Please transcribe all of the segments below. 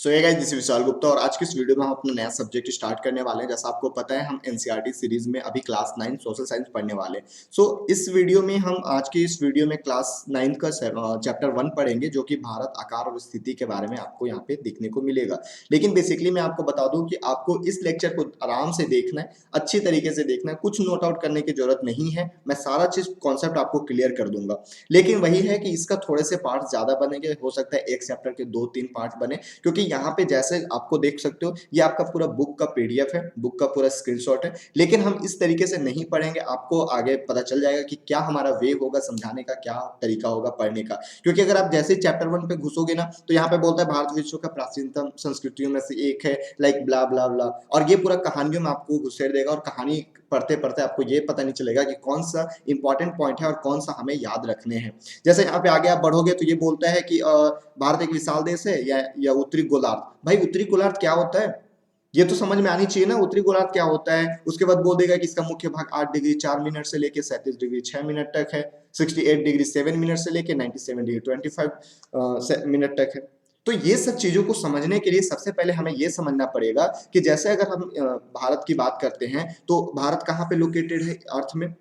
सो ये guys, this is Vishal Gupta और आज की इस वीडियो में हम अपना नया सब्जेक्ट स्टार्ट करने वाले हैं। जैसा आपको पता है, हम एनसीईआरटी सीरीज में अभी क्लास 9 सोशल साइंस पढ़ने वाले हैं। इस वीडियो में हम आज की इस वीडियो में क्लास 9 का चैप्टर 1 पढ़ेंगे, जो कि भारत, आकार और स्थिति के बारे में आपको यहाँ पे देखने को मिलेगा। लेकिन बेसिकली मैं आपको बता दूं कि आपको इस लेक्चर को आराम से देखना है, अच्छी तरीके से देखना है, कुछ नोट आउट करने की जरूरत नहीं है। मैं सारा चीज कॉन्सेप्ट आपको क्लियर कर दूंगा। लेकिन वही है कि इसका थोड़े से पार्ट ज्यादा बनेंगे, हो सकता है एक चैप्टर के 2-3 पार्ट बने, क्योंकि यहाँ पे जैसे आपको देख सकते हो ये आपका पूरा बुक का पीडीएफ है, बुक का पूरा स्क्रीनशॉट है। लेकिन हम इस तरीके से नहीं पढ़ेंगे, आपको आगे पता चल जाएगा कि क्या हमारा वे होगा समझाने का, क्या तरीका होगा पढ़ने का। क्योंकि अगर आप जैसे चैप्टर 1 पे घुसोगे ना, तो यहाँ पे बोलता है भारत विश्व का प्राचीनतम संस्कृतियों में से एक है, लाइक ब्ला ब्ला ब्ला, और ये पूरा कहानियों में आपको घुसेड़ देगा और कहानी पढ़ते पढ़ते आपको ये पता नहीं चलेगा कि कौन सा इंपॉर्टेंट पॉइंट है और कौन सा हमें याद रखने हैं। जैसे यहाँ पे आगे आप बढ़ोगे तो ये बोलता है कि भारत एक विशाल देश है या उत्तरी गोलार्ध। भाई उत्तरी गोलार्ध क्या होता है, ये तो समझ में आनी चाहिए ना, उत्तरी गोलार्ध क्या होता है। उसके बाद बोल देगा कि इसका मुख्य भाग 8 डिग्री 4 मिनट से लेके 37 डिग्री 6 मिनट तक है, 68 डिग्री 7 मिनट से लेके 97 डिग्री 25 मिनट तक है। तो ये सब चीजों को समझने के लिए सबसे पहले हमें ये समझना पड़ेगा कि जैसे अगर हम भारत की बात करते हैं, तो भारत कहाँ पे लोकेटेड है अर्थ में।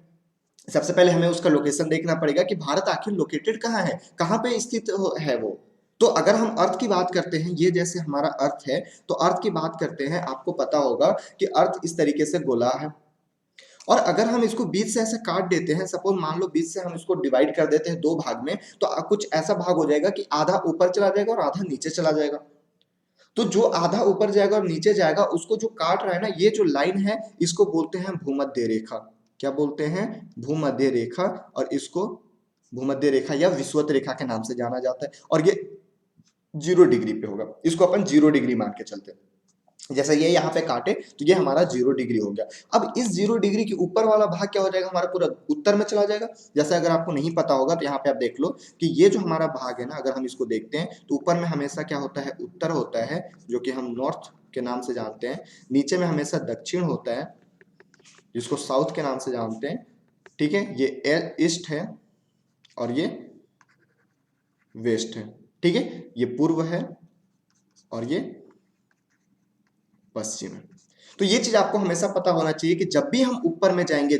सबसे पहले हमें उसका लोकेशन देखना पड़ेगा कि भारत आखिर लोकेटेड कहाँ है, कहाँ पे स्थित है वो। तो अगर हम अर्थ की बात करते हैं, ये जैसे हमारा अर्थ है, तो अर्थ की बात करते हैं, आपको पता होगा कि अर्थ इस तरीके से गोला है। और अगर हम इसको बीच से ऐसे काट देते हैं, सपोज मान लो बीच से हम इसको डिवाइड कर देते हैं 2 भाग में, तो कुछ ऐसा भाग हो जाएगा कि आधा ऊपर चला जाएगा और आधा नीचे चला जाएगा। तो जो आधा ऊपर जाएगा और नीचे जाएगा, उसको जो काट रहा है ना, ये जो लाइन है, इसको बोलते हैं भूमध्य रेखा। क्या बोलते हैं? भूमध्य रेखा। और इसको भूमध्य रेखा या विषुवत रेखा के नाम से जाना जाता है। और ये 0 डिग्री पे होगा, इसको अपन 0 डिग्री मान के चलते हैं। जैसे ये यहाँ पे काटे तो ये हमारा 0 डिग्री हो गया। अब इस 0 डिग्री के ऊपर वाला भाग क्या हो जाएगा, हमारा पूरा उत्तर में चला जाएगा। जैसे अगर आपको नहीं पता होगा तो यहाँ पे आप देख लो कि ये जो हमारा भाग है ना, अगर हम इसको देखते हैं तो ऊपर में हमेशा क्या होता है, उत्तर होता है, जो कि हम नॉर्थ के नाम से जानते हैं। नीचे में हमेशा दक्षिण होता है, जिसको साउथ के नाम से जानते हैं। ठीक है, ये ईस्ट है और ये वेस्ट है। ठीक है, ये पूर्व है और ये पश्चिम है। तो ये चीज आपको हमेशा पता होना चाहिए कि जब भी हम ऊपर में जाएंगे,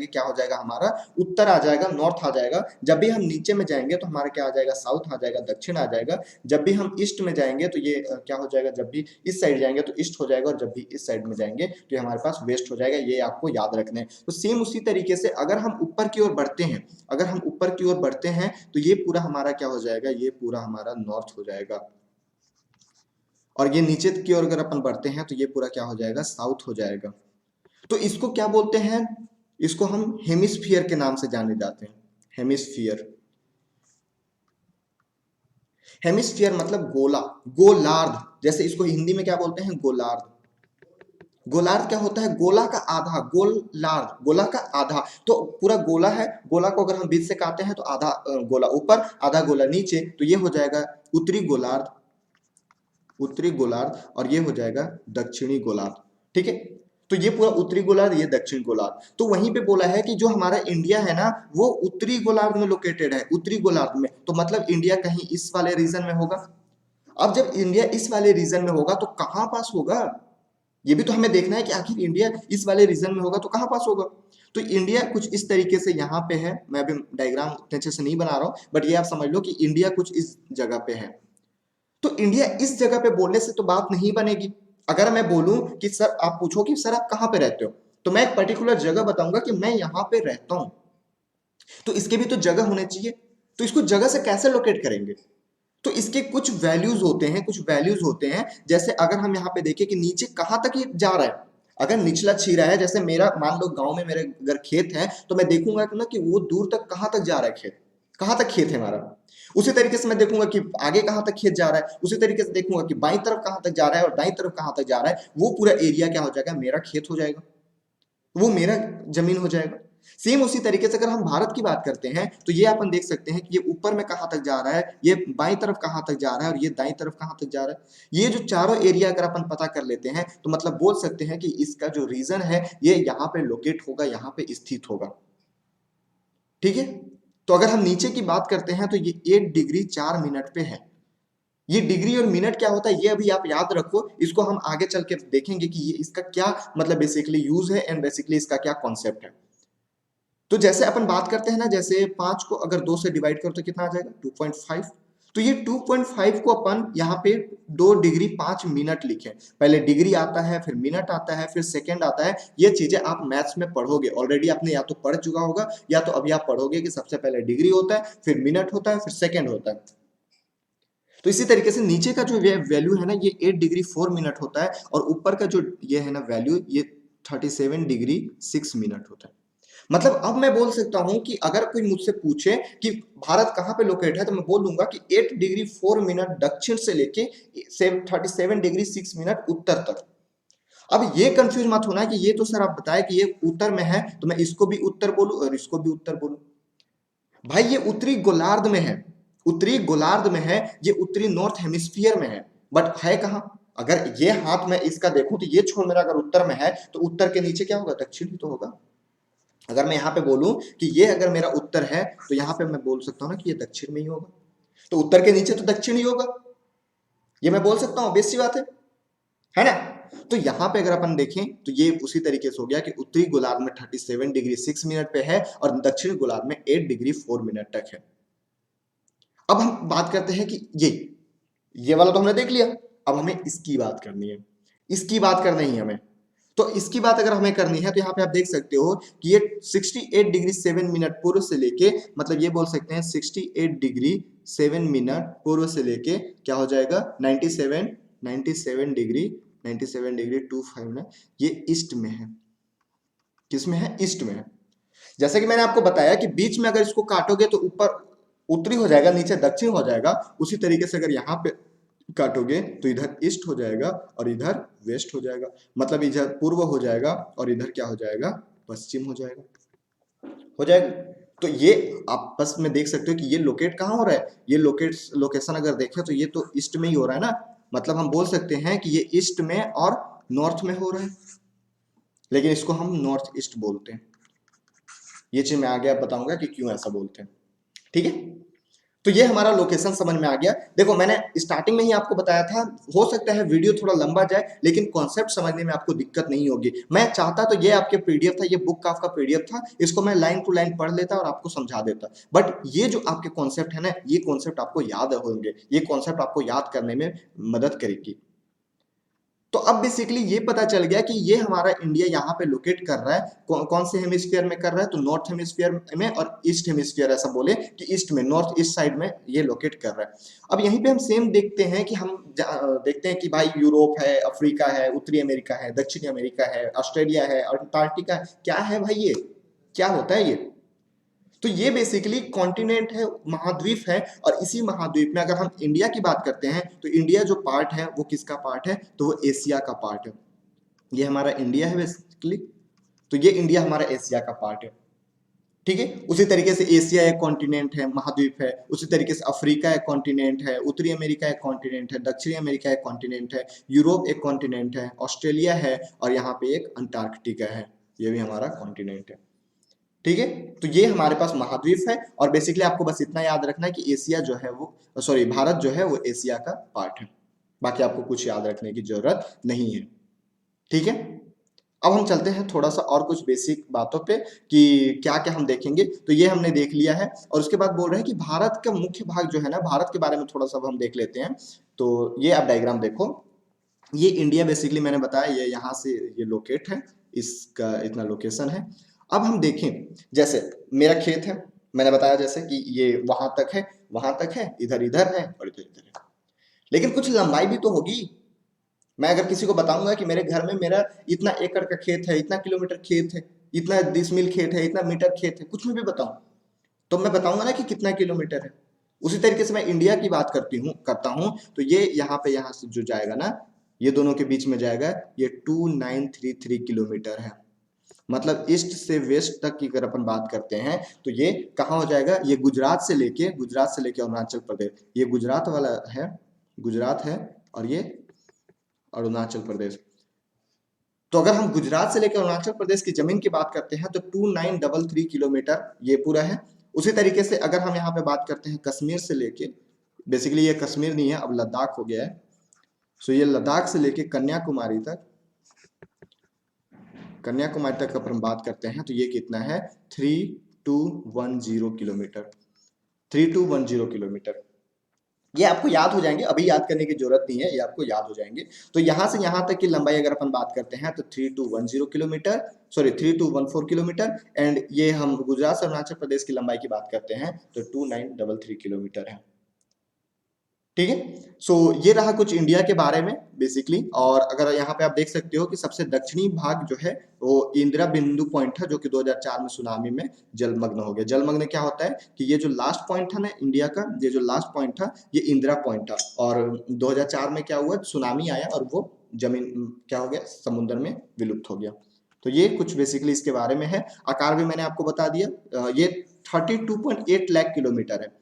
क्या हो जाएगा, हमारा उत्तर आ जाएगा, नॉर्थ आ जाएगा। जब भी हम नीचे में जाएंगे तो हमारा क्या आ जाएगा, साउथ आ जाएगा, दक्षिण आ जाएगा। जब भी हम ईस्ट में जाएंगे तो ये क्या हो जाएगा, जब भी इस साइड जाएंगे तो ईस्ट हो जाएगा, और जब भी इस साइड में जाएंगे तो ये हमारे पास वेस्ट हो जाएगा। ये आपको याद रखना है। तो सेम उसी तरीके से अगर हम ऊपर की ओर बढ़ते हैं, तो ये पूरा हमारा क्या हो जाएगा, ये पूरा हमारा नॉर्थ हो जाएगा। और ये नीचे की ओर अगर अपन बढ़ते हैं तो ये पूरा क्या हो जाएगा, साउथ हो जाएगा। तो इसको क्या बोलते हैं, इसको हम हेमिस्फीयर के नाम से जाने जाते हैं। हेमिस्फीयर, हेमिस्फीयर मतलब गोला, गोलार्ध। जैसे इसको हिंदी में क्या बोलते हैं, गोलार्ध। गोलार्ध क्या होता है, गोला का आधा, गोलार्ध गोला का आधा। तो पूरा गोला है, गोला को अगर हम बीच से काटते हैं तो आधा गोला ऊपर, आधा गोला नीचे, तो ये हो जाएगा उत्तरी गोलार्ध, उत्तरी गोलार्ध। और ये हो जाएगा दक्षिणी गोलार्ध। ठीक है, तो ये पूरा उत्तरी गोलार्ध, ये दक्षिण गोलार्ध। तो वहीं पे बोला है कि जो हमारा इंडिया है ना, वो उत्तरी गोलार्ध में लोकेटेड है, उत्तरी गोलार्ध में। तो मतलब इंडिया कहीं इस वाले रीजन में होगा। अब जब इंडिया इस वाले रीजन में होगा तो कहां पास होगा, ये भी तो हमें देखना है कि आखिर इंडिया इस वाले रीजन में होगा तो कहां पास होगा। तो इंडिया कुछ इस तरीके से यहाँ पे है। मैं अभी डायग्राम उतने अच्छे से नहीं बना रहा हूं, बट ये आप समझ लो कि इंडिया कुछ इस जगह पे है। तो इंडिया इस जगह पे बोलने से तो बात नहीं बनेगी। अगर मैं बोलूं कि सर, आप पूछो कि सर आप कहां पे रहते हो, तो मैं एक पर्टिकुलर जगह बताऊंगा कि मैं यहां पे रहता हूं। तो इसके भी तो जगह होने चाहिए। तो इसको जगह से कैसे लोकेट करेंगे, तो इसके कुछ वैल्यूज होते हैं, जैसे अगर हम यहाँ पे देखें कि नीचे कहां तक ये जा रहा है। अगर निचला छीरा है, जैसे मेरा मान लो गांव में मेरे अगर खेत है, तो मैं देखूंगा ना कि वो दूर तक कहां तक जा रहा है खेत, कहां तक खेत है हमारा। उसी तरीके से मैं देखूंगा कि आगे कहां तक खेत जा रहा है, उसी तरीके से देखूंगा कि बाईं तरफ कहां तक जा रहा है और दाईं तरफ कहां तक जा रहा है। वो पूरा एरिया क्या हो जाएगा, मेरा खेत हो जाएगा, वो मेरा जमीन हो जाएगा। सेम उसी तरीके से अगर हम भारत की बात करते हैं, तो ये अपन देख सकते हैं कि ये ऊपर में कहां तक जा रहा है, ये बाईं तरफ कहां तक जा रहा है और ये दाईं तरफ कहां तक जा रहा है। ये जो चारों एरिया अगर अपन पता कर लेते हैं, तो मतलब बोल सकते हैं कि इसका जो रीजन है ये यहाँ पे लोकेट होगा, यहाँ पे स्थित होगा। ठीक है, तो अगर हम नीचे की बात करते हैं तो ये 8 डिग्री 4 मिनट पे है। ये डिग्री और मिनट क्या होता है ये अभी आप याद रखो, इसको हम आगे चल के देखेंगे कि ये इसका क्या मतलब बेसिकली यूज है एंड बेसिकली इसका क्या कॉन्सेप्ट है। तो जैसे अपन बात करते हैं ना, जैसे 5 को अगर 2 से डिवाइड करो तो कितना आ जाएगा 2.5। तो ये 2.5 को अपन यहाँ पे 2 डिग्री 5 मिनट लिखे। पहले डिग्री आता है, फिर मिनट आता है, फिर सेकंड आता है। ये चीजें आप मैथ्स में पढ़ोगे, ऑलरेडी आपने या तो पढ़ चुका होगा या तो अभी आप पढ़ोगे कि सबसे पहले डिग्री होता है, फिर मिनट होता है, फिर सेकंड होता है। तो इसी तरीके से नीचे का जो वैल्यू है ना ये 8 डिग्री 4 मिनट होता है, और ऊपर का जो ये है ना वैल्यू ये 37 डिग्री 6 मिनट होता है। मतलब अब मैं बोल सकता हूं कि अगर कोई मुझसे पूछे कि भारत कहां पे लोकेट है, तो मैं बोल दूंगा कि 8 डिग्री 4 मिनट दक्षिण से लेके 37 डिग्री 6 मिनट उत्तर तक। अब ये कंफ्यूज मत होना कि ये तो सर आप बताए कि ये उत्तर में है तो मैं इसको भी उत्तर बोलूं और इसको भी उत्तर बोलूं। भाई ये उत्तरी गोलार्ध में है, उत्तरी गोलार्ध में है, ये उत्तरी नॉर्थ हेमिस्फीयर में है, बट है कहां? अगर ये हाथ में इसका देखूं तो ये छोर मेरा अगर उत्तर में है तो उत्तर के नीचे क्या होगा, दक्षिण ही तो होगा। अगर मैं यहाँ पे बोलूं कि ये अगर मेरा उत्तर है तो यहाँ पे मैं बोल सकता हूँ ना कि ये दक्षिण में ही होगा, तो उत्तर के नीचे तो दक्षिण ही होगा, ये मैं बोल सकता हूँ, बेसिक सी बात है ना। तो यहाँ पे अगर अपन देखें तो ये उसी तरीके से हो गया कि उत्तरी गोलार्ध में 37 डिग्री 6 मिनट पे है और दक्षिण गोलार्ध में 8 डिग्री 4 मिनट तक है। अब हम बात करते हैं कि ये वाला तो हमने देख लिया, अब हमें इसकी बात करनी है, इसकी बात करनी है हमें। तो इसकी बात अगर हमें करनी है तो यहाँ पे आप देख सकते हो कि ये 68 डिग्री 7 मिनट पूर्व से लेके, मतलब ये बोल सकते हैं 68 डिग्री 7 मिनट पूर्व से लेके क्या हो जाएगा 97 डिग्री 25 ना, ये ईस्ट में है। किस में है? ईस्ट में है। जैसे कि मैंने आपको बताया कि बीच में अगर इसको काटोगे तो ऊपर उत्तरी हो जाएगा, नीचे दक्षिण हो जाएगा। उसी तरीके से अगर यहाँ पे काटोगे तो इधर ईस्ट हो जाएगा और इधर वेस्ट हो जाएगा, मतलब इधर पूर्व हो जाएगा और इधर क्या हो जाएगा, पश्चिम हो जाएगा, हो जाएगा। तो ये आप बस में देख सकते हो कि ये लोकेट कहाँ हो रहा है, ये लोकेशन अगर देखें तो ये तो ईस्ट में ही हो रहा है ना, मतलब हम बोल सकते हैं कि ये ईस्ट में और नॉर्थ में हो रहा है, लेकिन इसको हम नॉर्थ ईस्ट बोलते हैं। ये चीज मैं आगे आप बताऊंगा कि क्यों ऐसा बोलते हैं, ठीक है। तो ये हमारा लोकेशन समझ में आ गया। देखो मैंने स्टार्टिंग में ही आपको बताया था, हो सकता है वीडियो थोड़ा लंबा जाए लेकिन कॉन्सेप्ट समझने में आपको दिक्कत नहीं होगी। मैं चाहता तो ये आपके पीडीएफ था, ये बुक का आपका पीडीएफ था, इसको मैं लाइन टू लाइन पढ़ लेता और आपको समझा देता, बट ये जो आपके कॉन्सेप्ट है ना, ये कॉन्सेप्ट आपको याद होंगे, ये कॉन्सेप्ट आपको याद करने में मदद करेगी। तो अब बेसिकली ये पता चल गया कि ये हमारा इंडिया यहाँ पे लोकेट कर रहा है, कौन से हेमिस्फीयर में कर रहा है, तो नॉर्थ हेमिस्फीयर में और ईस्ट हेमिस्फीयर, ऐसा बोले कि ईस्ट में, नॉर्थ ईस्ट साइड में ये लोकेट कर रहा है। अब यहीं पे हम सेम देखते हैं कि हम देखते हैं कि भाई यूरोप है, अफ्रीका है, उत्तरी अमेरिका है, दक्षिणी अमेरिका है, ऑस्ट्रेलिया है, अंटार्कटिका, क्या है भाई ये, क्या होता है ये? तो ये बेसिकली कॉन्टिनेंट है, महाद्वीप है, और इसी महाद्वीप में अगर हम इंडिया की बात करते हैं तो इंडिया जो पार्ट है वो किसका पार्ट है, तो वो एशिया का पार्ट है। ये हमारा इंडिया है बेसिकली, तो ये इंडिया हमारा एशिया का पार्ट है, ठीक है। उसी तरीके से एशिया एक कॉन्टिनेंट है, महाद्वीप है, उसी तरीके से अफ्रीका एक कॉन्टिनेंट है, उत्तरी अमेरिका एक कॉन्टिनेंट है, दक्षिणी अमेरिका एक कॉन्टिनेंट है, यूरोप एक कॉन्टिनेंट है, ऑस्ट्रेलिया है, और यहाँ पे एक अंटार्कटिका है, ये भी हमारा कॉन्टिनेंट है, ठीक है। तो ये हमारे पास महाद्वीप है, और बेसिकली आपको बस इतना याद रखना है कि एशिया जो है वो, सॉरी, भारत जो है वो एशिया का पार्ट है, बाकी आपको कुछ याद रखने की जरूरत नहीं है, ठीक है। अब हम चलते हैं थोड़ा सा और कुछ बेसिक बातों पे कि क्या क्या हम देखेंगे। तो ये हमने देख लिया है, और उसके बाद बोल रहे हैं कि भारत का मुख्य भाग जो है ना, भारत के बारे में थोड़ा सा हम देख लेते हैं। तो ये आप डायग्राम देखो, ये इंडिया बेसिकली मैंने बताया ये यहाँ से ये लोकेट है, इसका इतना लोकेशन है। अब हम देखें, जैसे मेरा खेत है, मैंने बताया जैसे कि ये वहां तक है, वहां तक है, इधर इधर है और इधर इधर है, लेकिन कुछ लंबाई भी तो होगी। मैं अगर किसी को बताऊंगा कि मेरे घर में मेरा इतना एकड़ का खेत है, इतना किलोमीटर खेत है, इतना डिसमिल खेत है, इतना मीटर खेत है, कुछ में भी बताऊं तो मैं बताऊंगा ना कि कितना किलोमीटर है। उसी तरीके से मैं इंडिया की बात करता हूं, तो ये यहाँ से जो जाएगा ना, ये दोनों के बीच में जाएगा, ये 2933 किलोमीटर है। मतलब ईस्ट से वेस्ट तक की अगर अपन बात करते हैं तो ये कहाँ हो जाएगा, ये गुजरात से लेके अरुणाचल प्रदेश, ये गुजरात वाला है, गुजरात है, और ये अरुणाचल प्रदेश। तो अगर हम गुजरात से लेकर अरुणाचल प्रदेश की जमीन की बात करते हैं तो 2933 किलोमीटर ये पूरा है। उसी तरीके से अगर हम यहाँ पे बात करते हैं कश्मीर से लेके बेसिकली ये कश्मीर नहीं है, अब लद्दाख हो गया है। सो ये लद्दाख से लेके कन्याकुमारी तक अगर हम बात करते हैं तो ये कितना है, 3210 किलोमीटर, 3210 किलोमीटर। ये आपको याद हो जाएंगे, अभी याद करने की जरूरत नहीं है, ये आपको याद हो जाएंगे। तो यहाँ से यहाँ तक की लंबाई अगर अपन बात करते हैं तो 3210 किलोमीटर, सॉरी 3214 किलोमीटर। एंड ये हम गुजरात से अरुणाचल प्रदेश की लंबाई की बात करते हैं तो 2933 किलोमीटर है। ठीक है, सो ये रहा कुछ इंडिया के बारे में बेसिकली। और अगर यहाँ पे आप देख सकते हो कि सबसे दक्षिणी भाग जो है वो इंदिरा बिंदु पॉइंट था, जो कि 2004 में सुनामी में जलमग्न हो गया। जलमग्न क्या होता है कि ये जो लास्ट पॉइंट था ना इंडिया का, ये जो लास्ट पॉइंट था ये इंदिरा पॉइंट था। और 2004 में क्या हुआ, सुनामी आया और वो जमीन क्या हो गया, समुद्र में विलुप्त हो गया। तो ये कुछ बेसिकली इसके बारे में है। आकार भी मैंने आपको बता दिया, ये 32.8 लाख किलोमीटर है।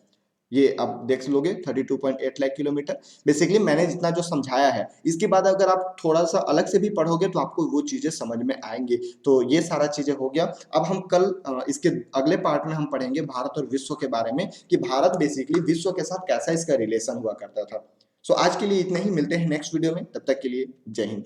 ये आप देख लोगे 32.8 लाख किलोमीटर। बेसिकली मैंने जितना जो समझाया है, इसके बाद अगर आप थोड़ा सा अलग से भी पढ़ोगे तो आपको वो चीजें समझ में आएंगी। तो ये सारा चीजें हो गया। अब हम कल इसके अगले पार्ट में हम पढ़ेंगे भारत और विश्व के बारे में, कि भारत बेसिकली विश्व के साथ कैसा इसका रिलेशन हुआ करता था। सो आज के लिए इतना ही, मिलते हैं नेक्स्ट वीडियो में, तब तक के लिए जय हिंद।